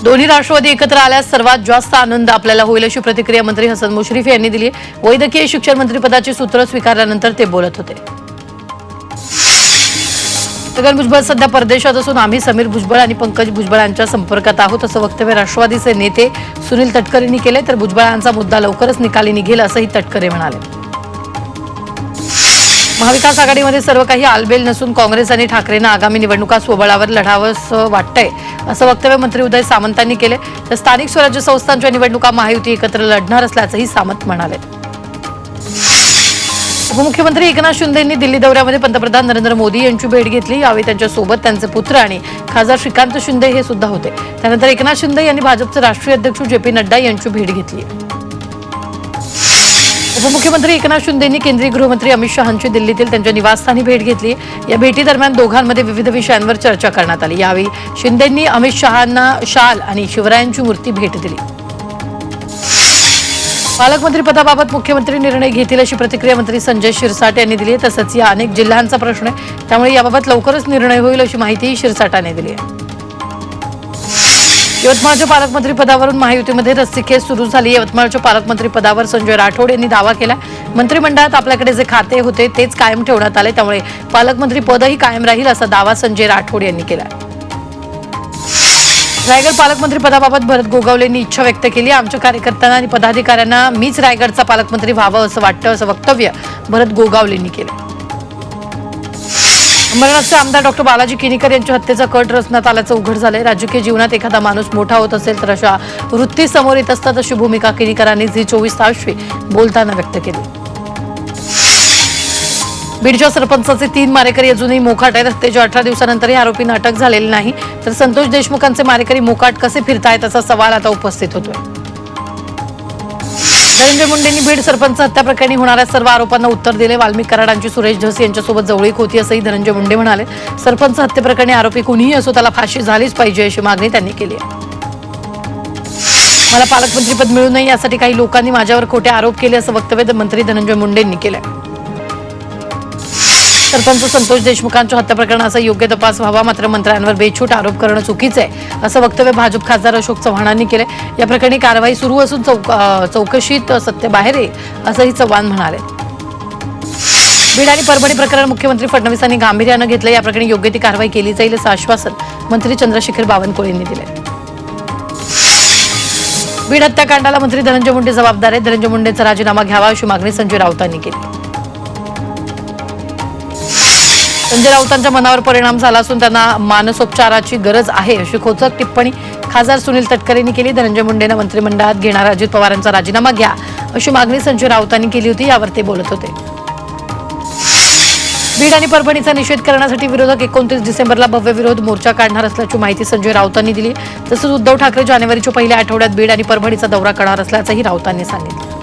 दोन्ही राष्ट्रवादी एकत्र आल्यास सर्वात जास्त आनंद आपल्याला होईल अशी प्रतिक्रिया मंत्री हसन मुश्रीफ यांनी दिली आहे। वैद्यकीय शिक्षण मंत्रिपदाची सूत्र स्वीकारल्यानंतर ते बोलत होते। छगन भुजबळ सध्या परदेशात असून आम्ही समीर भुजबळ आणि पंकज भुजबळ यांच्या संपर्कात आहोत असं वक्तव्य राष्ट्रवादीचे नेते सुनील तटकरेंनी केले। तर भुजबळांचा मुद्दा लवकरच निकाली निघेल असंही तटकरे म्हणाले। महाविकास आघाडीमध्ये सर्व काही आलबेल नसून काँग्रेस आणि ठाकरेंना आगामी निवडणुका स्वबळावर लढावंसं वाटतंय असं वक्तव्य मंत्री उदय सामंतांनी केले। तर स्थानिक स्वराज्य संस्थांच्या निवडणुका महायुती एकत्र लढणार असल्याचंही सामंत म्हणाले। उपमुख्यमंत्री एकनाथ शिंदे यांनी दिल्ली दौऱ्यामध्ये पंतप्रधान नरेंद्र मोदी यांची भेट घेतली। यावेळी त्यांच्यासोबत त्यांचे पुत्र आणि खासदार श्रीकांत शिंदे हे सुद्धा होते। त्यानंतर एकनाथ शिंदे यांनी भाजपचे राष्ट्रीय अध्यक्ष जे.पी. नड्डा यांची भेट घेतली। उपमुख्यमंत्री एकनाथ शिंदे यांनी केंद्रीय गृहमंत्री अमित शहांची दिल्लीतील त्यांच्या निवासस्थानी भेट घेतली। या भेटीदरम्यान दोघांमध्ये विविध विषयांवर चर्चा करण्यात आली। यावेळी शिंदेंनी अमित शहांना शाल आणि शिवरायांची मूर्ती भेट दिली। पालकमंत्रीपदाबाबत मुख्यमंत्री निर्णय घेतील अशी प्रतिक्रिया मंत्री संजय शिरसाट यांनी दिली आहे। तसंच या अनेक जिल्ह्यांचा प्रश्न आहे, त्यामुळे याबाबत लवकरच निर्णय होईल अशी माहितीही शिरसाटाने दिली आहे। यवतमाळच्या पालकमंत्रीपदावरून महायुतीमध्ये रस्सीखेच सुरू झाली। यवतमाळच्या पालकमंत्रीपदावर संजय राठोड यांनी दावा केला। मंत्रिमंडळात आपल्याकडे जे खाते होते तेच कायम ठेवण्यात आले, त्यामुळे पालकमंत्रीपदही कायम राहील असा दावा संजय राठोड यांनी केला। रायगड पालकमंत्रीपदाबाबत भरत गोगावलेंनी इच्छा व्यक्त केली। आमच्या कार्यकर्त्यांना आणि पदाधिकाऱ्यांना मीच रायगडचा पालकमंत्री व्हावं असं वाटतं असं वक्तव्य भरत गोगावलेंनी केलं। अंबरनाथचे आमदार डॉक्टर बालाजी किनीकर यांच्या हत्येचा कट रचण्यात आल्याचं उघड झालंय। राजकीय जीवनात एखादा माणूस मोठा होत असेल तर अशा वृत्ती समोर येत असतात अशी भूमिका किनीकरांनी झी 24 तासशी बोलताना व्यक्त केली। बीडच्या सरपंचाचे 3 मारेकरी अजूनही मोकाट आहेत। हत्येच्या 18 दिवसानंतरही आरोपींना अटक झालेली नाही, तर संतोष देशमुखांचे मारेकरी मोकाट कसे फिरतायत असा सवाल आता उपस्थित होतोय। धनंजय मुंडेंनी बीड सरपंच हत्या प्रकरणी होणाऱ्या सर्व आरोपांना उत्तर दिले। वाल्मिक कराडांची सुरेश धस यांच्यासोबत जवळीक होती असंही धनंजय मुंडे म्हणाले। सरपंच हत्येप्रकरणी आरोपी कुणीही असो त्याला फाशी झालीच पाहिजे अशी मागणी त्यांनी केली आहे। मला पालकमंत्रीपद मिळू नये यासाठी काही लोकांनी माझ्यावर खोटे आरोप केले असं वक्तव्य मंत्री धनंजय मुंडेंनी केलं। सरपंच संतोष देशमुखांच्या हत्या प्रकरणाचा योग्य तपास व्हावा, मात्र मंत्र्यांवर बेछूट आरोप करणं चुकीचं आहे असं वक्तव्य भाजप खासदार अशोक चव्हाणांनी केले। या प्रकरणी कारवाई सुरू असून चौकशीत सत्य बाहेर येईल असंही चव्हाण म्हणाले। बीड आणि परभणी प्रकरण मुख्यमंत्री फडणवीसांनी गांभीर्यानं घेतलं। या प्रकरणी योग्य ती कारवाई केली जाईल असं आश्वासन मंत्री चंद्रशेखर बावनकुळे यांनी दिले। बीड हत्याकांडाला मंत्री धनंजय मुंडे जबाबदार आहेत। धनंजय मुंडेंचा राजीनामा घ्यावा अशी मागणी संजय राऊतांनी केली। संजय राऊतांच्या मनावर परिणाम झाला असून त्यांना मानसोपचाराची गरज आहे अशी खोचक टिप्पणी खासदार सुनील तटकरेंनी केली। धनंजय मुंडेंना मंत्रिमंडळात घेणारा अजित पवारांचा राजीनामा घ्या अशी मागणी संजय राऊतांनी केली होती, यावर ते बोलत होते। बीड आणि परभणीचा निषेध करण्यासाठी विरोधक 29 डिसेंबरला भव्य विरोध मोर्चा काढणार असल्याची माहिती संजय राऊतांनी दिली। तसंच उद्धव ठाकरे जानेवारीच्या पहिल्या आठवड्यात बीड आणि परभणीचा दौरा करणार असल्याचंही राऊतांनी सांगितलं।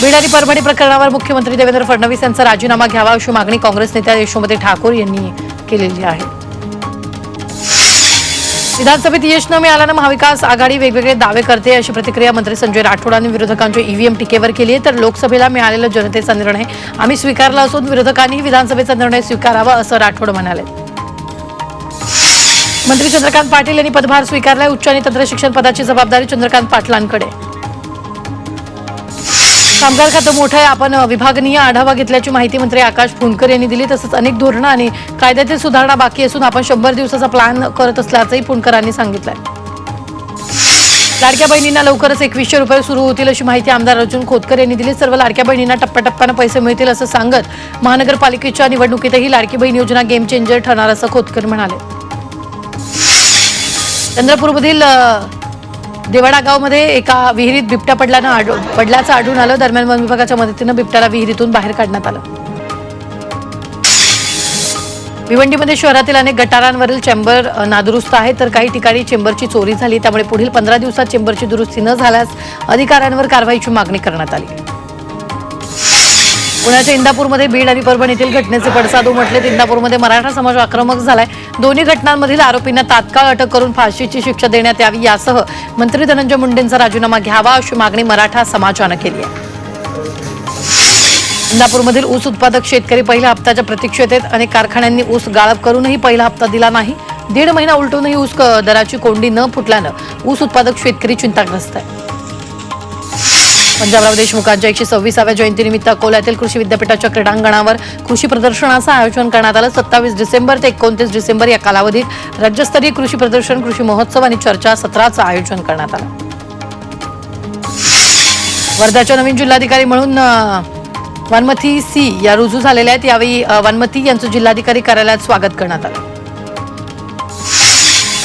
बीड आणि परभणी प्रकरणावर मुख्यमंत्री देवेंद्र फडणवीस यांचा राजीनामा घ्यावा अशी मागणी काँग्रेस नेत्या यशोमती ठाकूर यांनी केलेली आहे। विधानसभेत यश न मिळाल्यानं महाविकास आघाडी वेगवेगळे दावे करते अशी प्रतिक्रिया मंत्री संजय राठोडांनी विरोधकांच्या ईव्हीएम टीकेवर केली आहे। तर लोकसभेला मिळालेला जनतेचा निर्णय आम्ही स्वीकारला असून विरोधकांनीही विधानसभेचा निर्णय स्वीकारावा असं राठोड म्हणाले। मंत्री चंद्रकांत पाटील यांनी पदभार स्वीकारलाय। उच्च आणि तंत्र शिक्षण पदाची जबाबदारी चंद्रकांत पाटलांकडे। कामगार खातं मोठं आहे, आपण विभागनीय आढावा घेतल्याची माहिती मंत्री आकाश फुंडकर यांनी दिली। तसंच अनेक धोरणं आणि कायद्यातील सुधारणा बाकी असून आपण 100 दिवसाचा प्लॅन करत असल्याचंही फुंडकरांनी सांगितलंय। लाडक्या बहिणींना लवकरच 2100 रुपये सुरू होतील अशी माहिती आमदार अर्जुन खोतकर यांनी दिली। सर्व लाडक्या बहिणींना टप्प्याटप्प्यानं पैसे मिळतील असं सांगत महानगरपालिकेच्या निवडणुकीतही लाडकी बहीण योजना गेम चेंजर ठरणार असं खोतकर म्हणाले। चंद्रपूरमधील देवाडा गावमध्ये एका विहिरीत बिबट्या पडल्याचं आढळून आलं। दरम्यान वन विभागाच्या मदतीनं बिबट्याला विहिरीतून बाहेर काढण्यात आलं। भिवंडीमध्ये शहरातील अनेक गटारांवरील चेंबर नादुरुस्त आहे, तर काही ठिकाणी चेंबरची चोरी झाली, त्यामुळे पुढील 15 दिवसात चेंबरची दुरुस्ती न झाल्यास अधिकाऱ्यांवर कारवाईची मागणी करण्यात आली। पुण्याच्या इंदापूरमध्ये बीड आणि परभणीतील घटनेचे पडसाद उमटले। इंदापूरमध्ये मराठा समाज आक्रमक झालाय। दोन्ही घटनांमधील आरोपींना तात्काळ अटक करून फाशीची शिक्षा देण्यात यावी यासह मंत्री धनंजय मुंडेंचा राजीनामा घ्यावा अशी मागणी मराठा समाजानं केली आहे। इंदापूरमधील ऊस उत्पादक शेतकरी पहिल्या हप्त्याच्या प्रतीक्षेत आहेत। अनेक कारखान्यांनी ऊस गाळप करूनही पहिला हप्ता दिला नाही। दीड महिना उलटूनही ऊस दराची कोंडी न फुटल्यानं ऊस उत्पादक शेतकरी चिंताग्रस्त आहे. पंजाबराव देशमुखांच्या 126व्या जयंतीनिमित्त अकोल्यातील कृषी विद्यापीठाच्या क्रीडांगणावर कृषी प्रदर्शनाचं आयोजन करण्यात आलं. 27 डिसेंबर ते 29 डिसेंबर या कालावधीत राज्यस्तरीय कृषी प्रदर्शन, कृषी महोत्सव आणि चर्चा सत्राचं आयोजन करण्यात आलं. वर्ध्याच्या नवीन जिल्हाधिकारी म्हणून वनमथी सी या रुजू झालेल्या आहेत. यावेळी वनमथी यांचं जिल्हाधिकारी कार्यालयात स्वागत करण्यात आलं.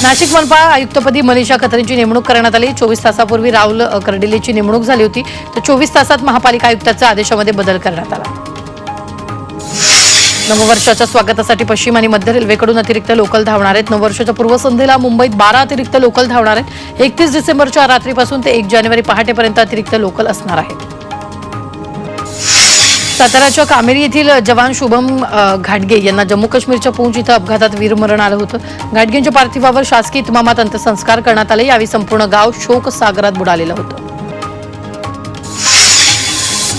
नाशिक मनपा आयुक्तपदी मनीषा खत्रींची नेमणूक करण्यात आली. 24 तासापूर्वी राहुल कर्डिलेची नेमणूक झाली होती, तर 24 तासात महापालिका आयुक्ताच्या आदेशामध्ये बदल करण्यात आला. नववर्षाच्या स्वागतासाठी पश्चिम आणि मध्य रेल्वेकडून अतिरिक्त लोकल धावणार आहेत. नववर्षाच्या पूर्वसंध्येला मुंबईत 12 अतिरिक्त लोकल धावणार आहेत. 31 डिसेंबरच्या रात्रीपासून ते 1 जानेवारी पहाटेपर्यंत अतिरिक्त लोकल असणार आहेत. साताऱ्याच्या कामेरी येथील जवान शुभम घाटगे यांना जम्मू काश्मीरच्या पूंछ इथं अपघातात वीरमरण आलं होतं. घाटगेंच्या पार्थिवावर शासकीय इतमामात अंत्यसंस्कार करण्यात आले. यावेळी संपूर्ण गाव शोक सागरात बुडालेलं होतं.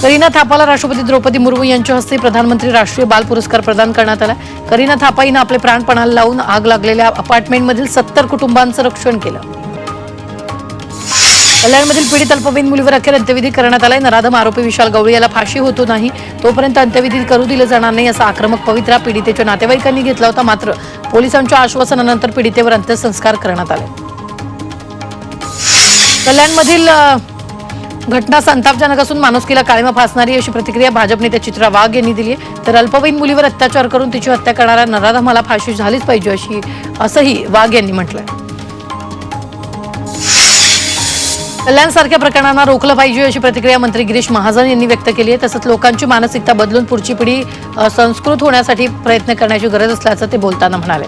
करीना थापाला राष्ट्रपती द्रौपदी मुर्मू यांच्या हस्ते प्रधानमंत्री राष्ट्रीय बाल पुरस्कार प्रदान करण्यात आला. करीना थापा हिनं आपले प्राण पणाला लावून आग लागलेल्या अपार्टमेंटमधील 70 कुटुंबांचं रक्षण केलं. कल्याणमधील पीडित अल्पवयीन मुलीवर अखेर अंत्यविधी करण्यात आलाय. नराधम आरोपी विशाल गवळी याला फाशी होतो नाही तोपर्यंत अंत्यविधी करू दिलं जाणार नाही असा आक्रमक पवित्रा पीडितेच्या नातेवाईकांनी घेतला होता. मात्र पोलिसांच्या आश्वासनानंतर पीडितेवर अंत्यसंस्कार करण्यात आले. कल्याणमधील घटना संतापजनक असून माणुसकीला काळिमा फासणारी अशी प्रतिक्रिया भाजप नेते चित्रा वाघ यांनी दिली आहे. तर अल्पवयीन मुलीवर अत्याचार करून तिची हत्या करणाऱ्या नराधमाला फाशी झालीच पाहिजे असंही वाघ यांनी म्हटलंय. कल्याणसारख्या प्रकरणांना रोखलं पाहिजे अशी प्रतिक्रिया मंत्री गिरीश महाजन यांनी व्यक्त केली आहे. तसंच लोकांची मानसिकता बदलून पुढची पिढी संस्कृत होण्यासाठी प्रयत्न करण्याची गरज असल्याचं ते बोलताना म्हणाले.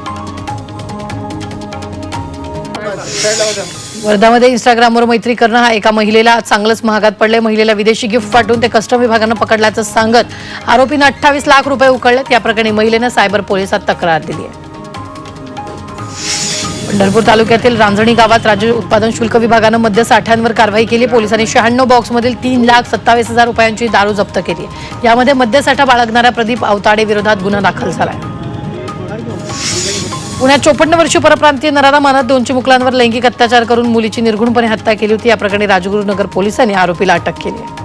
वर्ध्यामध्ये इंस्टाग्रामवर मैत्री करणं हा एका महिलेला चांगलंच महागात पडले. महिलेला विदेशी गिफ्ट पाठवून ते कस्टम विभागानं पकडल्याचं सांगत आरोपीनं 28 लाख रुपये उकळलेत. या प्रकरणी महिलेनं सायबर पोलिसात तक्रार दिली आहे. पंढरपूर तालुक्यातील रांजणी गावात राज्य उत्पादन शुल्क विभागानं मद्य साठ्यांवर कारवाई केली. पोलिसांनी 96 बॉक्समधील 3,27,000 रुपयांची दारू जप्त केली. यामध्ये मद्यसाठा बाळगणाऱ्या प्रदीप अवताडे विरोधात गुन्हा दाखल झालाय. पुण्यात 54 वर्षीय परप्रांतीय नराधमानं 2 चिमुकल्यांवर लैंगिक अत्याचार करून मुलीची निर्घृणपणे हत्या केली होती. या प्रकरणी राजगुरुनगर पोलिसांनी आरोपीला अटक केली आहे.